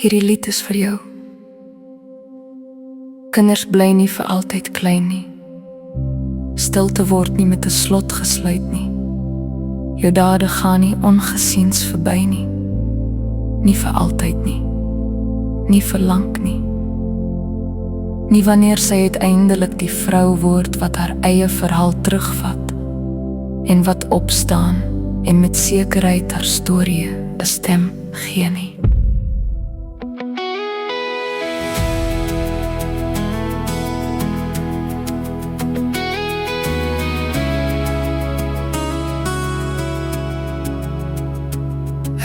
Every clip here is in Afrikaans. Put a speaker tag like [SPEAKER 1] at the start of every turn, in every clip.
[SPEAKER 1] Hierdie lied is vir jou. Kinders bly nie vir altyd klein nie. Stilte word nie met 'n slot gesluit nie. Jou dade gaan nie ongesiens verby nie. Nie vir altyd nie. Nie vir lank nie. Nie wanneer sy uiteindelik die vrou word wat haar eie verhaal terugvat en wat opstaan en met sekerheid haar storie 'n stem gee nie.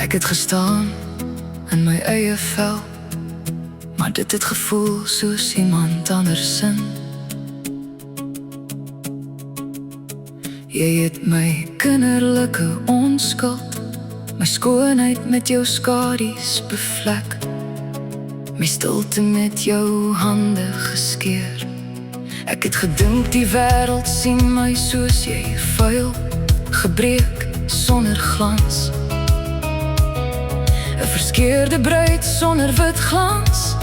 [SPEAKER 1] Ek het gestaan in my eie vel, maar dit het gevoel soos iemand anders sin. Jy het my kinderlike onskuld, my skoonheid met jou skadu's bevlek, my stilte met jou hande geskeer. Ek het gedink die wêreld sien my soos jy, vuil, gebreek, sonder glans. 'n verskeurde bruid sonder wit glans,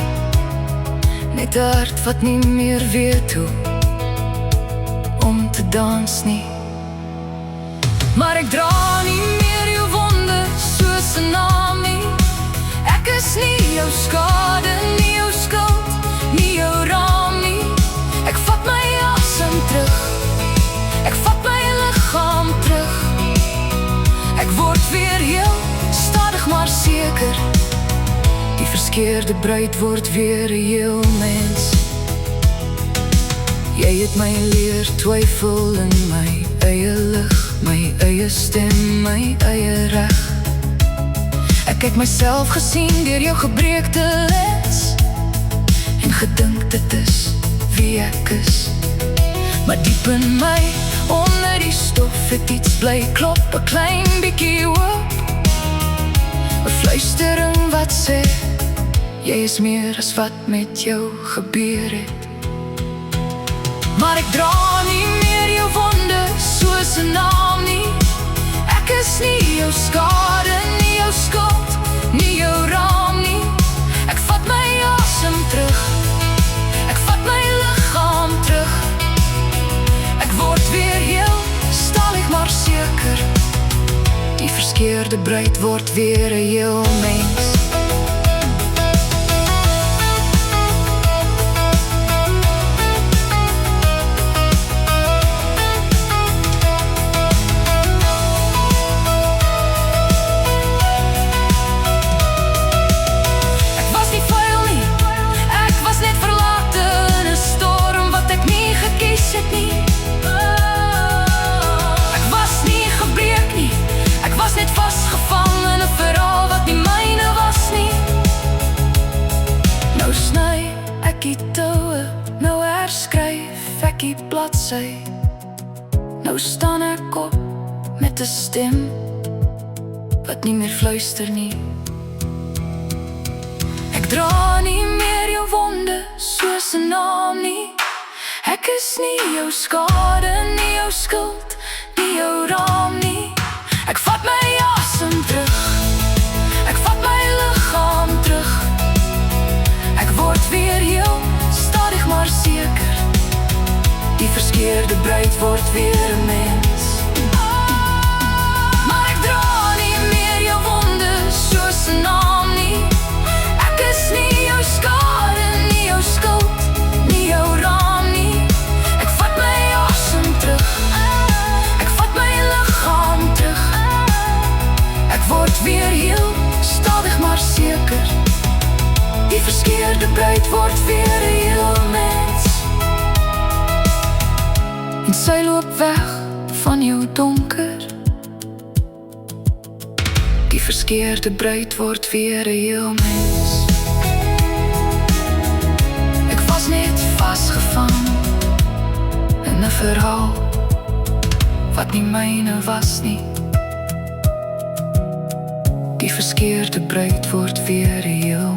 [SPEAKER 1] net 'n hart wat nie meer weet hoe om te dans nie. Maar ek dra nie meer jou wonde soos 'n naam nie. Ek is nie jou skade, nie jou skuld, nie jou raam nie. Ek vat my asem terug, ek vat my liggaam terug. Ek word weer heel, stadig maar seker. Die verskeurde bruid word weer 'n heel mens. Jy het my leer twyfel in my eie lig, my eie stem, my eie reg. Ek het myself gesien deur jou gebreekte lens en gedink dit is wie ek is. Maar diep in my, onder die stof, het iets bly klop, 'n klein bietjie hoop, 'n fluistering wat sê, jy is meer as wat met jou gebeur het. Maar ek dra nie meer jou wonde soos 'n naam nie. Ek is nie jou skade, nie jou skuld, nie jou raam nie. Ek vat my asem terug, ek vat my liggaam terug. Ek word weer heel, stadig maar seker. Die verskeurde bruid word weer 'n heel mens. Ek was nie vuil nie, ek was net verlate in 'n storm wat ek nie gekies het nie. Ek was nie gebreek nie, ek was net vasgevang in 'n verhaal wat nie myne was nie. Nou sny ek die toue, nou herskryf ek die bladsy. Nou staan ek op met 'n stem wat nie meer fluister nie. Ek dra nie meer jou wonde soos 'n naam nie. Ek is nie jou skade, nie jou skuld, nie jou raam nie. Ek vat my asem terug, ek vat my liggaam terug. Ek word weer heel, stadig maar seker. Die verskeerde bruid word weer 'n mens. Maar ek dra nie meer jou wonde soos 'n naam nie. Ek is nie jou skade, nie jou skuld, nie jou raam nie. Ek vat my asem terug, ek vat my liggaam terug. Ek word weer heel, stadig maar seker. Die verskeerde bruid word weer 'n heel mens. En sy loop weg van jou donker. Die verskeerde bruid word weer 'n heel mens. Ek was net vasgevang in 'n verhaal wat nie myne was nie. Die verskeerde bruid word weer 'n heel